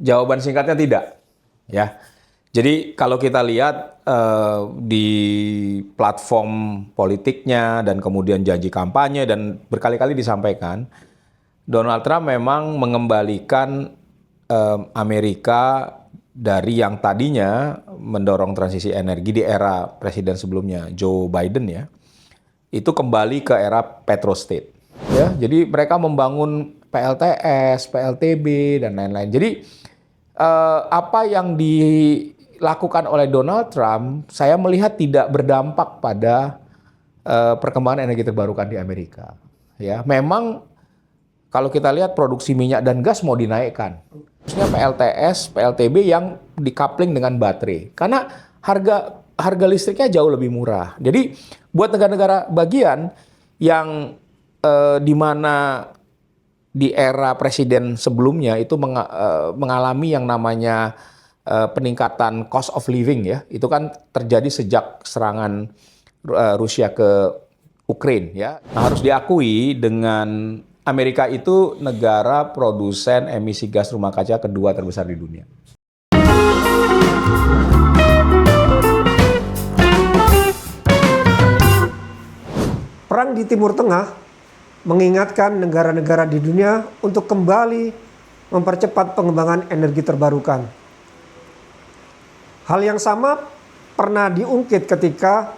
Jawaban singkatnya tidak, ya. Jadi kalau kita lihat di platform politiknya dan kemudian janji kampanye dan berkali-kali disampaikan, Donald Trump memang mengembalikan Amerika dari yang tadinya mendorong transisi energi di era presiden sebelumnya, Joe Biden ya, itu kembali ke era petrostate. Ya, jadi mereka membangun PLTS, PLTB dan lain-lain. Jadi apa yang dilakukan oleh Donald Trump, saya melihat tidak berdampak pada perkembangan energi terbarukan di Amerika. Ya, memang kalau kita lihat produksi minyak dan gas mau dinaikkan, khususnya PLTS, PLTB yang dikapling dengan baterai, karena harga listriknya jauh lebih murah. Jadi buat negara-negara bagian yang di mana di era presiden sebelumnya itu mengalami yang namanya peningkatan cost of living ya, itu kan terjadi sejak serangan Rusia ke Ukraina ya. Nah, harus diakui dengan Amerika itu negara produsen emisi gas rumah kaca kedua terbesar di dunia. Perang di Timur Tengah mengingatkan negara-negara di dunia untuk kembali mempercepat pengembangan energi terbarukan. Hal yang sama pernah diungkit ketika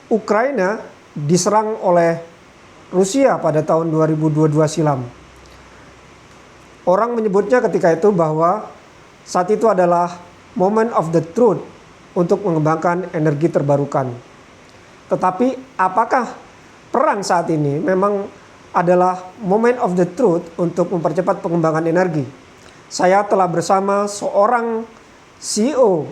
Ukraina diserang oleh Rusia pada tahun 2022 silam. Orang menyebutnya ketika itu bahwa saat itu adalah moment of the truth untuk mengembangkan energi terbarukan. Tetapi apakah perang saat ini memang adalah moment of the truth untuk mempercepat pengembangan energi? Saya telah bersama seorang CEO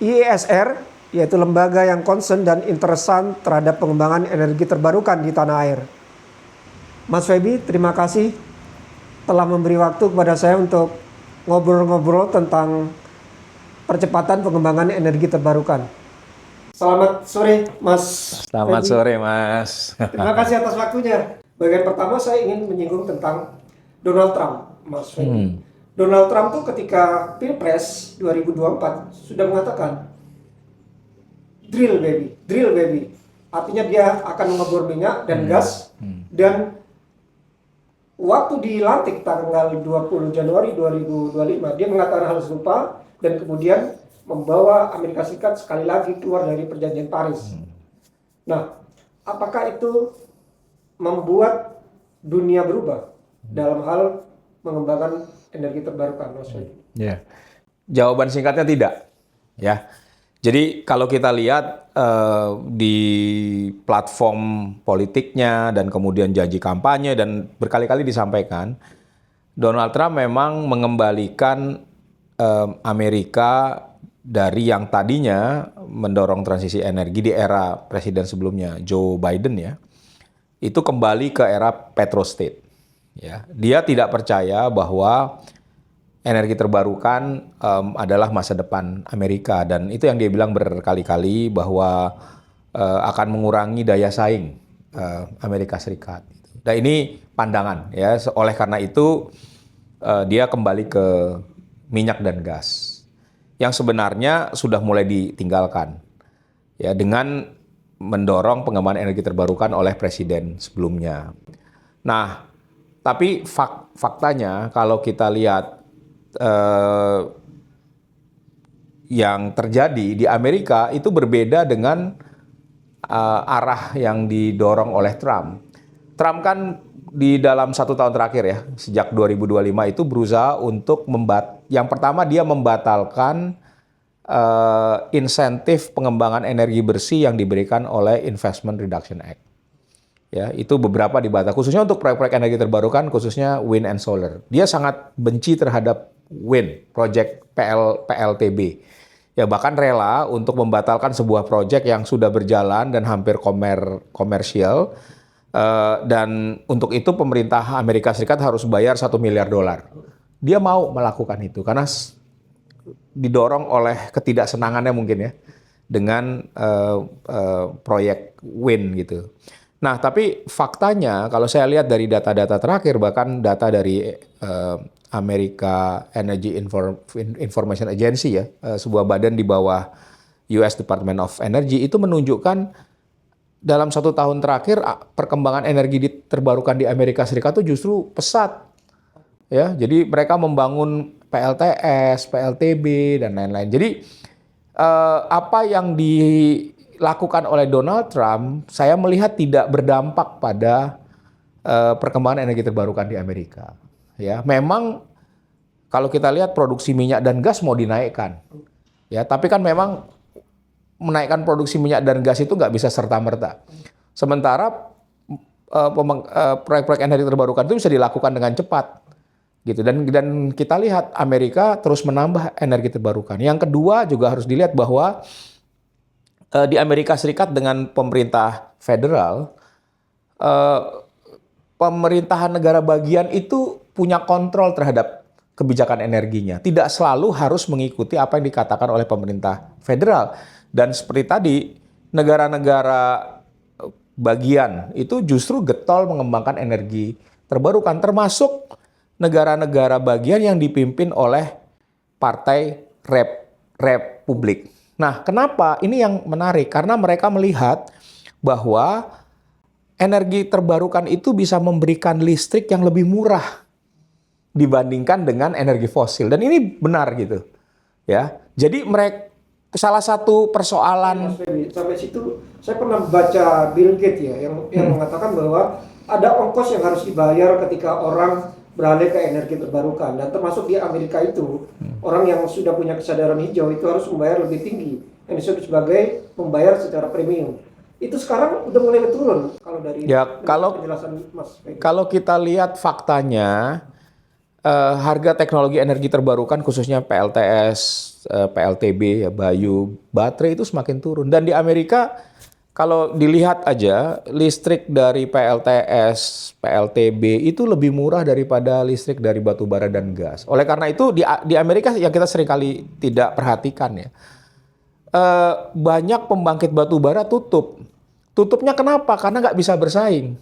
IESR, yaitu lembaga yang concern dan interesan terhadap pengembangan energi terbarukan di tanah air. Mas Febi, terima kasih telah memberi waktu kepada saya untuk ngobrol-ngobrol tentang percepatan pengembangan energi terbarukan. Selamat sore, Mas. Selamat sore, Mas. Terima kasih atas waktunya. Bagian pertama saya ingin menyinggung tentang Donald Trump, Mas Febi. Donald Trump tuh ketika Pilpres 2024 sudah mengatakan drill baby. Artinya dia akan mengebor minyak dan gas. Dan waktu dilantik tanggal 20 Januari 2025 dia mengatakan hal serupa dan kemudian membawa Amerika Serikat sekali lagi keluar dari perjanjian Paris. Nah, apakah itu membuat dunia berubah dalam hal mengembangkan energi terbarukan, Mas Febi? Ya. Jawaban singkatnya tidak. Ya. Jadi kalau kita lihat di platform politiknya dan kemudian janji kampanye dan berkali-kali disampaikan, Donald Trump memang mengembalikan Amerika dari yang tadinya mendorong transisi energi di era presiden sebelumnya, Joe Biden ya, itu kembali ke era petrostate. Ya, dia tidak percaya bahwa energi terbarukan adalah masa depan Amerika, dan itu yang dia bilang berkali-kali bahwa akan mengurangi daya saing Amerika Serikat. Nah, ini pandangan ya. Oleh karena itu dia kembali ke minyak dan gas yang sebenarnya sudah mulai ditinggalkan ya dengan mendorong pengembangan energi terbarukan oleh presiden sebelumnya. Nah, tapi faktanya kalau kita lihat yang terjadi di Amerika itu berbeda dengan arah yang didorong oleh Trump. Trump kan di dalam 1 tahun terakhir ya, sejak 2025 itu berusaha untuk yang pertama dia membatalkan insentif pengembangan energi bersih yang diberikan oleh Investment Reduction Act. Ya, itu beberapa dibatalkan, khususnya untuk proyek-proyek energi terbarukan, khususnya wind and solar. Dia sangat benci terhadap wind, project PLTB. Ya, bahkan rela untuk membatalkan sebuah proyek yang sudah berjalan dan hampir komersial. Dan untuk itu pemerintah Amerika Serikat harus bayar $1 miliar. Dia mau melakukan itu karena didorong oleh ketidaksenangannya mungkin ya dengan proyek wind gitu. Nah, tapi faktanya kalau saya lihat dari data-data terakhir, bahkan data dari Amerika Information Agency ya, sebuah badan di bawah US Department of Energy itu menunjukkan dalam 1 tahun terakhir perkembangan energi terbarukan di Amerika Serikat itu justru pesat. Ya, jadi mereka membangun PLTS, PLTB dan lain-lain. Jadi apa yang dilakukan oleh Donald Trump, saya melihat tidak berdampak pada perkembangan energi terbarukan di Amerika. Ya, memang kalau kita lihat produksi minyak dan gas mau dinaikkan. Ya, tapi kan memang menaikkan produksi minyak dan gas itu nggak bisa serta-merta. Sementara proyek-proyek energi terbarukan itu bisa dilakukan dengan cepat, gitu. Dan kita lihat Amerika terus menambah energi terbarukan. Yang kedua juga harus dilihat bahwa di Amerika Serikat dengan pemerintah federal, pemerintahan negara bagian itu punya kontrol terhadap kebijakan energinya. Tidak selalu harus mengikuti apa yang dikatakan oleh pemerintah federal. Dan seperti tadi, negara-negara bagian itu justru getol mengembangkan energi terbarukan, termasuk negara-negara bagian yang dipimpin oleh partai Republik. Nah, kenapa? Ini yang menarik, karena mereka melihat bahwa energi terbarukan itu bisa memberikan listrik yang lebih murah dibandingkan dengan energi fosil. Dan ini benar gitu. Ya. Jadi mereka salah satu persoalan sampai situ saya pernah baca Bill Gates ya yang mengatakan bahwa ada ongkos yang harus dibayar ketika orang beralih ke energi terbarukan, dan termasuk di Amerika itu orang yang sudah punya kesadaran hijau itu harus membayar lebih tinggi yang disebut sebagai membayar secara premium. Itu sekarang udah mulai turun kalau dari penjelasan Mas. Kalau kita lihat faktanya, harga teknologi energi terbarukan khususnya PLTS, PLTB, ya, Bayu, baterai itu semakin turun. Dan di Amerika kalau dilihat aja listrik dari PLTS, PLTB itu lebih murah daripada listrik dari batu bara dan gas. Oleh karena itu di Amerika yang kita seringkali tidak perhatikan ya, banyak pembangkit batu bara tutup. Tutupnya kenapa? Karena nggak bisa bersaing.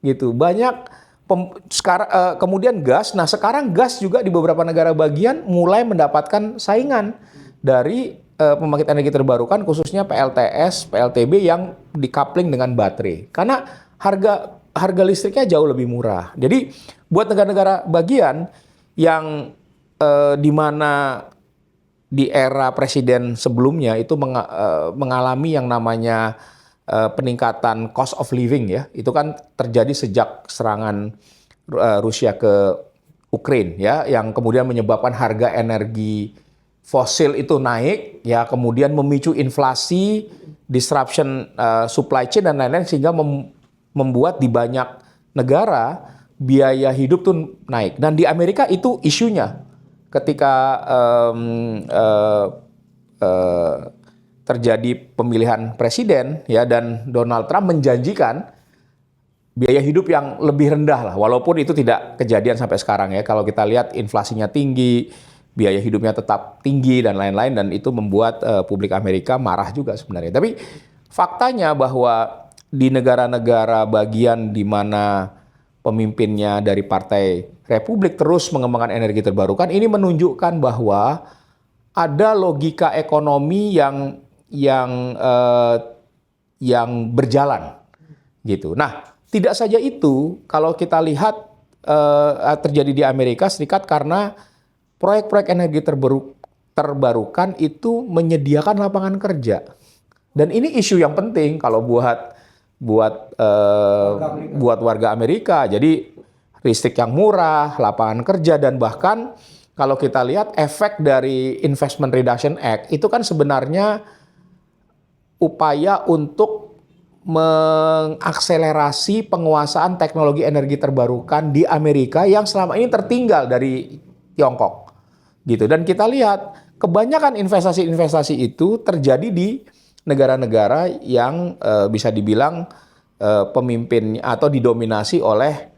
Gitu. Kemudian gas. Nah, sekarang gas juga di beberapa negara bagian mulai mendapatkan saingan dari pembangkit energi terbarukan, khususnya PLTS, PLTB yang dikapling dengan baterai. Karena harga listriknya jauh lebih murah. Jadi buat negara-negara bagian yang di mana di era presiden sebelumnya itu mengalami yang namanya peningkatan cost of living ya, itu kan terjadi sejak serangan Rusia ke Ukraina ya, yang kemudian menyebabkan harga energi fosil itu naik ya, kemudian memicu inflasi, disruption supply chain dan lain-lain, sehingga membuat di banyak negara biaya hidup tuh naik. Dan di Amerika itu isunya ketika terjadi pemilihan presiden ya, dan Donald Trump menjanjikan biaya hidup yang lebih rendah lah, walaupun itu tidak kejadian sampai sekarang ya. Kalau kita lihat inflasinya tinggi, biaya hidupnya tetap tinggi dan lain-lain, dan itu membuat publik Amerika marah juga sebenarnya. Tapi faktanya bahwa di negara-negara bagian di mana pemimpinnya dari Partai Republik terus mengembangkan energi terbarukan, ini menunjukkan bahwa ada logika ekonomi yang berjalan gitu. Nah, tidak saja itu, kalau kita lihat terjadi di Amerika Serikat karena proyek-proyek energi terbarukan itu menyediakan lapangan kerja. Dan ini isu yang penting kalau buat warga Amerika. Jadi listrik yang murah, lapangan kerja, dan bahkan kalau kita lihat efek dari Inflation Reduction Act itu kan sebenarnya upaya untuk mengakselerasi penguasaan teknologi energi terbarukan di Amerika yang selama ini tertinggal dari Tiongkok. Gitu. Dan kita lihat kebanyakan investasi-investasi itu terjadi di negara-negara yang bisa dibilang pemimpin atau didominasi oleh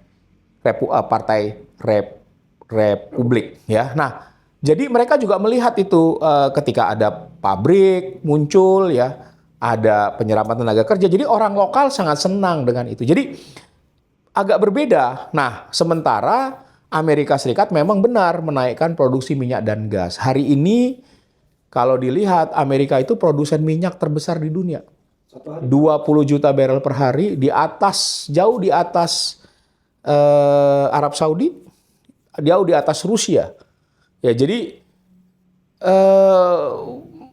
Partai Republik ya. Nah, jadi mereka juga melihat itu ketika ada pabrik muncul ya, ada penyerapan tenaga kerja. Jadi orang lokal sangat senang dengan itu. Jadi agak berbeda. Nah, sementara Amerika Serikat memang benar menaikkan produksi minyak dan gas. Hari ini kalau dilihat Amerika itu produsen minyak terbesar di dunia. 20 juta barrel per hari, jauh di atas Arab Saudi, jauh di atas Rusia. Ya, jadi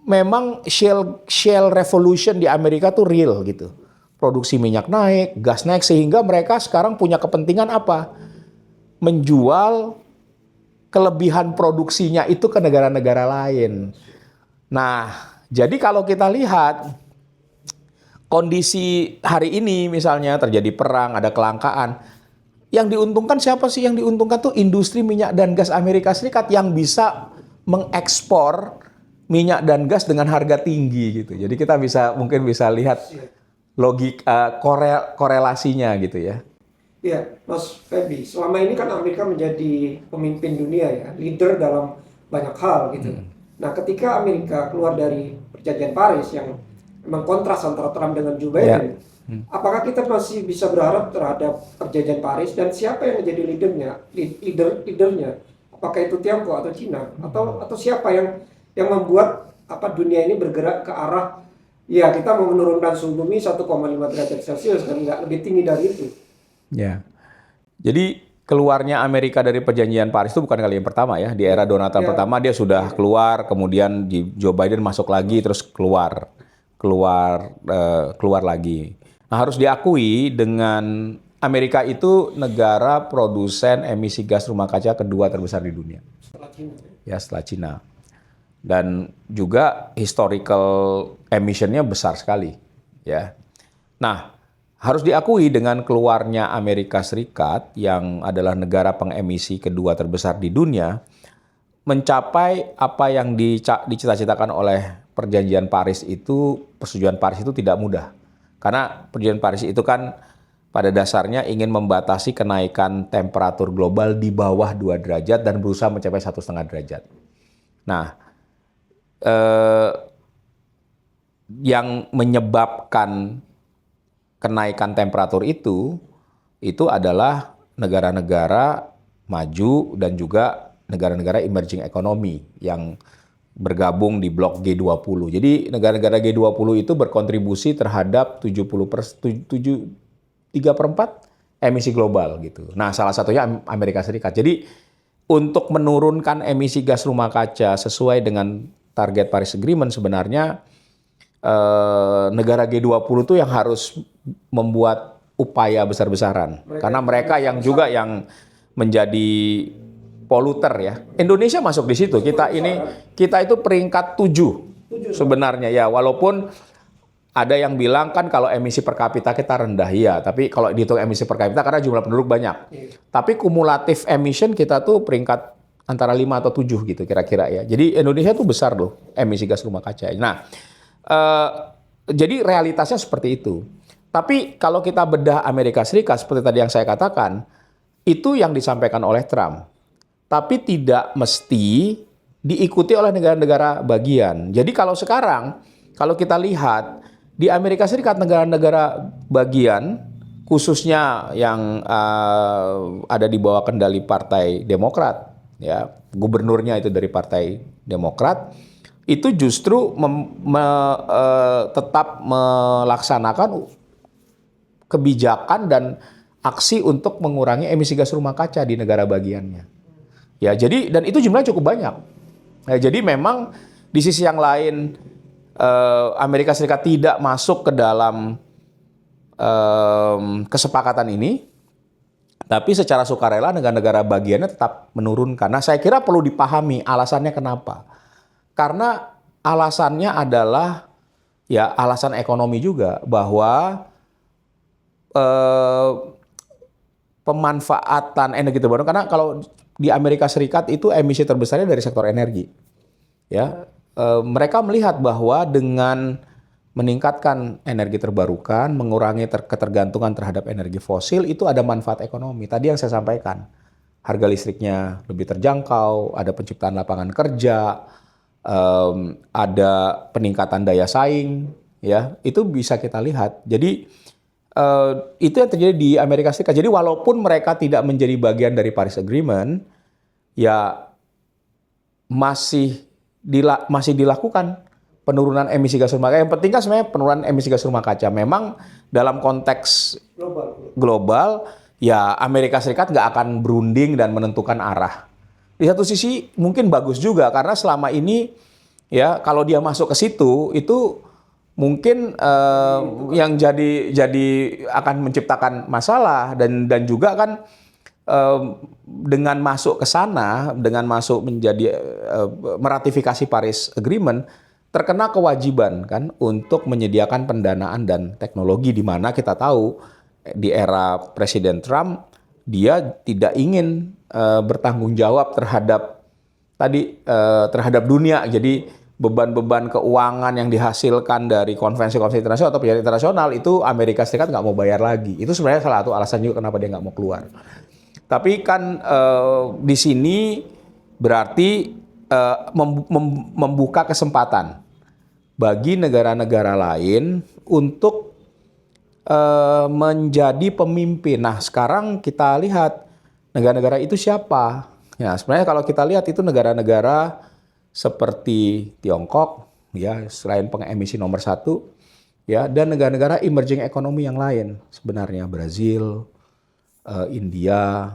memang shale revolution di Amerika tuh real gitu. Produksi minyak naik, gas naik, sehingga mereka sekarang punya kepentingan apa? Menjual kelebihan produksinya itu ke negara-negara lain. Nah, jadi kalau kita lihat kondisi hari ini misalnya terjadi perang, ada kelangkaan, yang diuntungkan siapa sih? Yang diuntungkan tuh industri minyak dan gas Amerika Serikat yang bisa mengekspor minyak dan gas dengan harga tinggi gitu. Jadi kita mungkin bisa lihat logika korelasinya gitu ya. Iya, Mas Feby, selama ini kan Amerika menjadi pemimpin dunia ya, leader dalam banyak hal gitu. Nah, ketika Amerika keluar dari perjanjian Paris yang memang kontras antara Trump dengan Joe Biden, apakah kita masih bisa berharap terhadap perjanjian Paris dan siapa yang menjadi leadernya? Apakah itu Tiongkok atau Cina atau siapa yang membuat dunia ini bergerak ke arah ya kita mau menurunkan suhu bumi 1,5 derajat Celcius dan nggak lebih tinggi dari itu? Ya, jadi keluarnya Amerika dari perjanjian Paris itu bukan kali yang pertama ya. Di era Donald Trump pertama dia sudah keluar, kemudian di Joe Biden masuk lagi, terus keluar lagi. Nah, harus diakui dengan Amerika itu negara produsen emisi gas rumah kaca kedua terbesar di dunia. Setelah Cina. Ya, setelah Cina. Dan juga historical emission-nya besar sekali, ya. Nah, harus diakui dengan keluarnya Amerika Serikat yang adalah negara pengemisi kedua terbesar di dunia, mencapai apa yang dicita-citakan oleh perjanjian Paris itu, persetujuan Paris itu tidak mudah. Karena perjanjian Paris itu kan pada dasarnya ingin membatasi kenaikan temperatur global di bawah 2 derajat dan berusaha mencapai 1,5 derajat. Nah, yang menyebabkan kenaikan temperatur itu adalah negara-negara maju dan juga negara-negara emerging economy yang bergabung di blok G20. Jadi negara-negara G20 itu berkontribusi terhadap 3/4 emisi global gitu. Nah, salah satunya Amerika Serikat. Jadi untuk menurunkan emisi gas rumah kaca sesuai dengan target Paris Agreement sebenarnya negara G20 itu yang harus membuat upaya besar-besaran. Karena mereka yang juga yang menjadi poluter ya. Indonesia masuk di situ. Kita itu peringkat 7 sebenarnya ya. Walaupun ada yang bilang kan kalau emisi per kapita kita rendah ya, tapi kalau dihitung emisi per kapita karena jumlah penduduk banyak. Tapi kumulatif emission kita tuh peringkat antara 5 atau 7 gitu kira-kira ya. Jadi Indonesia tuh besar loh emisi gas rumah kaca. Nah, jadi realitasnya seperti itu. Tapi kalau kita bedah Amerika Serikat seperti tadi yang saya katakan, itu yang disampaikan oleh Trump. Tapi tidak mesti diikuti oleh negara-negara bagian. Jadi kalau sekarang, kalau kita lihat di Amerika Serikat negara-negara bagian, khususnya yang ada di bawah kendali Partai Demokrat, ya gubernurnya itu dari Partai Demokrat, itu justru tetap melaksanakan kebijakan dan aksi untuk mengurangi emisi gas rumah kaca di negara bagiannya. Ya, jadi dan itu jumlahnya cukup banyak. Ya, jadi memang di sisi yang lain Amerika Serikat tidak masuk ke dalam kesepakatan ini, tapi secara sukarela negara-negara bagiannya tetap menurunkan. Nah, saya kira perlu dipahami alasannya kenapa. Karena alasannya adalah ya alasan ekonomi juga, bahwa pemanfaatan energi terbarukan, karena kalau di Amerika Serikat itu emisi terbesarnya dari sektor energi. Ya, mereka melihat bahwa dengan meningkatkan energi terbarukan, mengurangi ketergantungan terhadap energi fosil, itu ada manfaat ekonomi. Tadi yang saya sampaikan, harga listriknya lebih terjangkau, ada penciptaan lapangan kerja, ada peningkatan daya saing, ya itu bisa kita lihat. Jadi itu yang terjadi di Amerika Serikat. Jadi walaupun mereka tidak menjadi bagian dari Paris Agreement, ya masih dilakukan penurunan emisi gas rumah kaca. Yang penting kan sebenarnya penurunan emisi gas rumah kaca. Memang dalam konteks global, ya Amerika Serikat nggak akan berunding dan menentukan arah. Di satu sisi mungkin bagus juga karena selama ini ya kalau dia masuk ke situ itu mungkin yang jadi akan menciptakan masalah dan juga kan dengan masuk ke sana, dengan masuk menjadi meratifikasi Paris Agreement, terkena kewajiban kan untuk menyediakan pendanaan dan teknologi, di mana kita tahu di era Presiden Trump dia tidak ingin bertanggung jawab terhadap terhadap dunia. Jadi beban-beban keuangan yang dihasilkan dari konvensi-konvensi internasional atau perjanjian internasional itu Amerika Serikat nggak mau bayar lagi. Itu sebenarnya salah satu alasan juga kenapa dia nggak mau keluar. Tapi kan di sini berarti membuka kesempatan bagi negara-negara lain untuk menjadi pemimpin. Nah, sekarang kita lihat negara-negara itu siapa? Ya, sebenarnya kalau kita lihat itu negara-negara seperti Tiongkok, ya selain pengemisi nomor 1, ya dan negara-negara emerging economy yang lain, sebenarnya Brazil, India,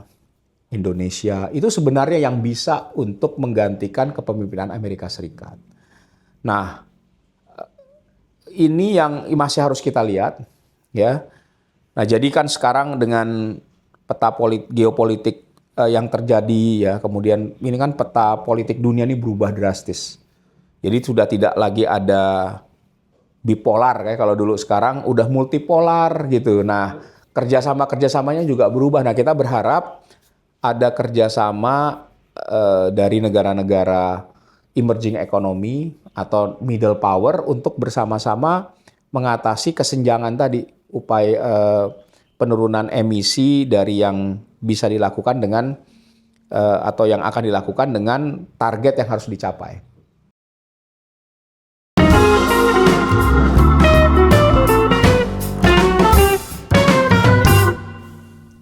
Indonesia, itu sebenarnya yang bisa untuk menggantikan kepemimpinan Amerika Serikat. Nah, ini yang masih harus kita lihat, ya. Nah, jadi kan sekarang dengan peta geopolitik yang terjadi, ya, kemudian ini kan peta politik dunia ini berubah drastis. Jadi sudah tidak lagi ada bipolar kayak kalau dulu, sekarang udah multipolar gitu. Nah, kerjasamanya juga berubah. Nah, kita berharap ada kerjasama dari negara-negara emerging economy atau middle power untuk bersama-sama mengatasi kesenjangan tadi, upaya penurunan emisi dari yang bisa dilakukan dengan atau yang akan dilakukan dengan target yang harus dicapai.